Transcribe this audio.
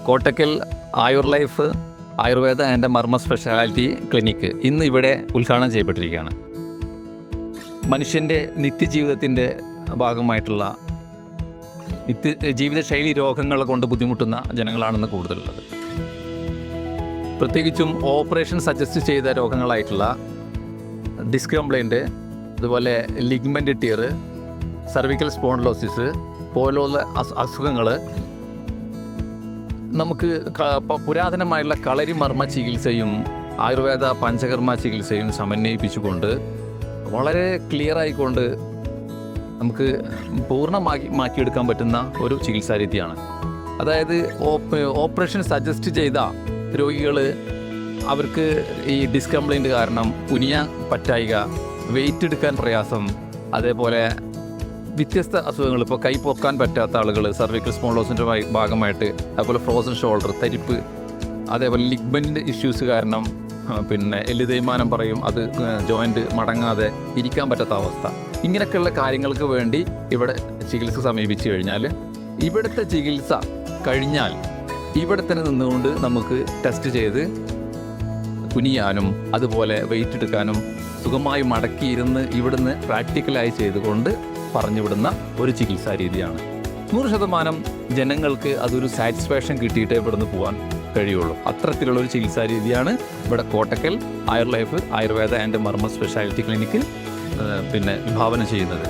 Kottakkal Ayur life Ayurveda and marma speciality clinic ഇന്ന് ഇവിടെ ഉദ്ഘാടനം ചെയ്യപ്പെട്ടിരിക്കുകയാണ്. മനുഷ്യൻ്റെ നിത്യജീവിതത്തിൻ്റെ ഭാഗമായിട്ടുള്ള ജീവിതശൈലി രോഗങ്ങൾ കൊണ്ട് ബുദ്ധിമുട്ടുന്ന ജനങ്ങളാണെന്ന് കൂടുതലുള്ളത്. പ്രത്യേകിച്ചും ഓപ്പറേഷൻ സജസ്റ്റ് ചെയ്ത രോഗങ്ങളായിട്ടുള്ള ഡിസ്ക് കംപ്ലൈൻറ്റ്, അതുപോലെ ലിഗ്മെൻ്റ് ടിയർ, സർവിക്കൽ സ്പോണ്ടിലോസിസ് പോലുള്ള അസുഖങ്ങൾ നമുക്ക് പുരാതനമായുള്ള കളരി മർമ്മ ചികിത്സയും ആയുർവേദ പഞ്ചകർമ്മ ചികിത്സയും സമന്വയിപ്പിച്ചുകൊണ്ട് വളരെ ക്ലിയറായിക്കൊണ്ട് നമുക്ക് പൂർണ്ണമാക്കി മാറ്റിയെടുക്കാൻ പറ്റുന്ന ഒരു ചികിത്സാ രീതിയാണ്. അതായത് ഓപ്പറേഷൻ സജസ്റ്റ് ചെയ്ത രോഗികൾ അവർക്ക് ഈ ഡിസ്ക് കംപ്ലൈൻറ്റ് കാരണം കുനിയാൻ പറ്റായിക, വെയിറ്റ് എടുക്കാൻ പ്രയാസം, അതേപോലെ വ്യത്യസ്ത അസുഖങ്ങൾ, ഇപ്പോൾ കൈ പൊക്കാൻ പറ്റാത്ത ആളുകൾ, സർവിക്കൽ സ്പോണ്ടിലോസിൻ്റെ ഭാഗമായിട്ട്, അതുപോലെ ഫ്രോസൺ ഷോൾഡർ, തരിപ്പ്, അതേപോലെ ലിഗ്മെൻ്റ് ഇഷ്യൂസ് കാരണം എല്ല് തേയ്മാനം പറയും, അത് ജോയിൻറ്റ് മടങ്ങാതെ ഇരിക്കാൻ പറ്റാത്ത അവസ്ഥ, ഇങ്ങനെയൊക്കെയുള്ള കാര്യങ്ങൾക്ക് വേണ്ടി ഇവിടെ ചികിത്സ സമീപിച്ചു കഴിഞ്ഞാൽ, ഇവിടുത്തെ ചികിത്സ കഴിഞ്ഞാൽ ഇവിടെ തന്നെ നിന്നുകൊണ്ട് നമുക്ക് ടെസ്റ്റ് ചെയ്ത് കുനിയാനും അതുപോലെ വെയിറ്റ് എടുക്കാനും സുഖമായി മടക്കിയിരുന്ന് ഇവിടുന്ന് പ്രാക്ടിക്കലായി ചെയ്തുകൊണ്ട് പറഞ്ഞുവിടുന്ന ഒരു ചികിത്സാ രീതിയാണ്. 100% ജനങ്ങൾക്ക് അതൊരു സാറ്റിസ്ഫാക്ഷൻ കിട്ടിയിട്ടേ ഇവിടുന്ന് പോകാൻ കഴിയുള്ളൂ. അത്തരത്തിലുള്ളൊരു ചികിത്സാ രീതിയാണ് ഇവിടെ Kottakkal Ayur life Ayurveda and marma speciality ക്ലിനിക്കിൽ വിഭാവനം ചെയ്യുന്നത്.